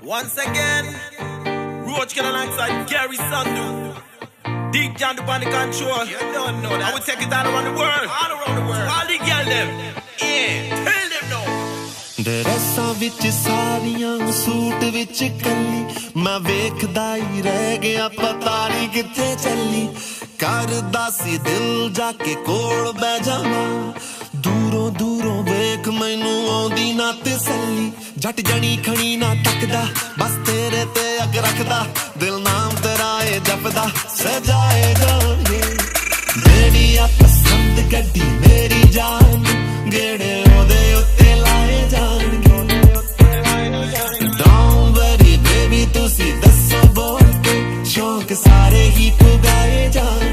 Once again, Roach Kid alongside Gary Sandu. Deep down upon the control. You don't know that. I will take it all around the world. All around the world. All the girl them. Yeah, tell them now. ਡਰੈਸਾਂ ਵਿੱਚ ਸਾਰੀਆਂ suit ਵਿੱਚ ਕੱਲੀ ਮੈਂ ਵੇਖਦਾ ਹੀ ਰਹਿ ਗਿਆ ਪਤਾ ਨਹੀਂ ਕਿੱਥੇ ਚੱਲੀ ਕਰਦਾ ਸੀ ਦਿਲ ਜਾ ਕੇ ਕੋਲ ਬਹਿ ਜਾਵਾਂ ਦੂਰੋਂ ਦੂਰੋਂ ਵੇਖ ਮੈਨੂੰ ਆਉਂਦੀ ਨਾ ਤਸੱਲੀ ਜੱਟ ਜਣੀ ਖਣੀ ਨਾ ਤੱਕਦਾ ਬਸ ਤੇਰੇ ਤੇ ਅੱਗ ਰੱਖਦਾ ਦਿਲ ਨਾਮ ਤੇਰਾ ਏ ਜਪਦਾ ਸਜਾਏ ਜਾਣਗੇ ਮੇਰੀ ਆ ਪਸੰਦ ਗੱਡੀ ਮੇਰੀ ਜਾਨ ਗੇੜੇ ਉਹਦੇ ਉੱਤੇ ਲਾਏ ਜਾਣਗੇ Don't worry baby ਤੁਸੀਂ ਦੱਸੋ ਬੋਲ ਕੇ ਸ਼ੌਂਕ ਸਾਰੇ ਹੀ ਪੁਗਾਏ ਜਾਣ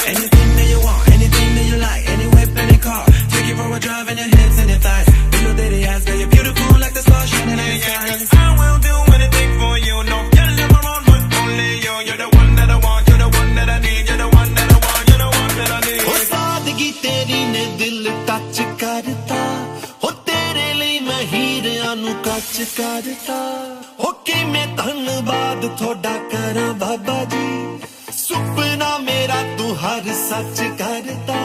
Anything that you want, anything that you like, any whip, any car. Take you for a drive in your hips and your thighs. Little dirty ass, girl, you're beautiful like the stars shining in the skies. I will do anything for you. No girl them around, but only you. You're the one that I want. You're the one that I need. You're the one that I want. You're the one that I need. ਉਹ ਸਾਦਗੀ ਤੇਰੀ ਨੇ ਦਿਲ touch ਕਰਤਾ ਉਹ ਤੇਰੇ ਲਈ ਮੈਂ ਹੀਰਿਆਂ ਨੂੰ ਕੱਚ ਕਰਤਾ ਉਹ ਕਿਵੇਂ ਧੰਨਵਾਦ ਤੁਹਾਡਾ ਕਰਾਂ ਬਾਬਾ ਜੀ ਸੁਪਨਾ ਮੇਰਾ ਤੂੰ ਹਰ ਸੱਚ ਕਰਤਾ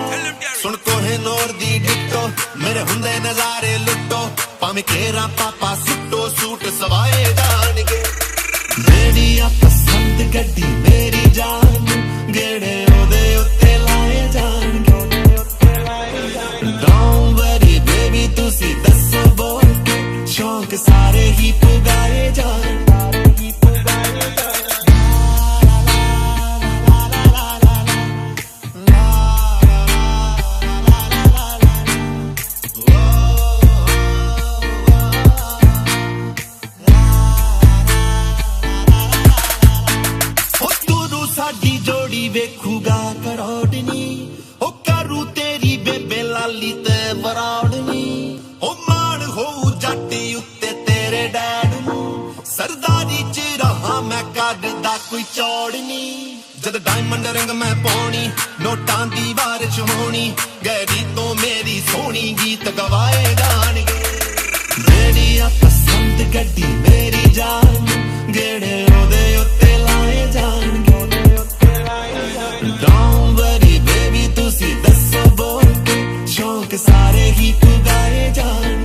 ਸੁਣ ਕੋਹੇ ਨੂਰ ਦੀ ਡਿੱਟੋ ਮੇਰੇ ਹੁੰਦੇ ਨਜ਼ਾਰੇ ਲੁੱਟੋ ਭਾਵੇਂ ਕੇਰਾ ਪਾਪਾ ਸੁੱਟੋ ਸੂਟ ਸਵਾਏ ਜਾਣਗੇ ਮੇਰੀ ਆ ਪਸੰਦ ਗੱਡੀ ਮੇਰੀ ਜਾਨ ਗੇੜੇ ਉਹਦੇ ਉੱਤੇ ਲਾਏ ਜਾਣਗੇ Don't worry baby ਤੁਸੀਂ ਦੱਸੋ ਬੋਲ ਕੇ ਸ਼ੌਂਕ ਸਾਰੇ ਹੀ ਪੁਗਾਏ ਜਾਣ ਸਾਡੀ ਜੋੜੀ ਵੇਖੂਗਾ ਕਰੋੜਨੀ ਉਹ ਕਰੂ ਤੇਰੀ ਬੇਬੇ ਲਾਲੀ ਤੇ ਵਰਾੜਨੀ ਉਹ ਮਾਣ ਹੋਊ ਜੱਟ ਉੱਤੇ ਤੇਰੇ ਡੈਡ ਨੂੰ ਸਰਦਾਰੀ ਚ ਰਹਾ ਮੈਂ ਕੱਢਦਾ ਕੋਈ ਚੌੜਨੀ ਜਦ ਡਾਇਮੰਡ ਰਿੰਗ ਮੈਂ ਪਾਉਣੀ ਨੋਟਾਂ ਦੀ ਬਾਰਿਸ਼ ਹੋਣੀ ਗੈਰੀ ਤੋਂ ਮੇਰੀ ਸੋਹਣੀ ਗੀਤ ਗਵਾਏ ਜਾਣਗੇ ਮੇਰੀ ਆ ਪਸੰਦ ਗੱਡੀ ਮੇਰੀ ਜਾਨ ਗੇੜੇ ਉਹਦੇ ਉੱਤੇ ਲਾਏ ਜਾਣਗੇ Don't worry baby ਤੁਸੀਂ ਦੱਸੋ ਬੋਲ ਕੇ ਸ਼ੌਂਕ ਸਾਰੇ ਹੀ ਪੁਗਾਏ ਜਾਣ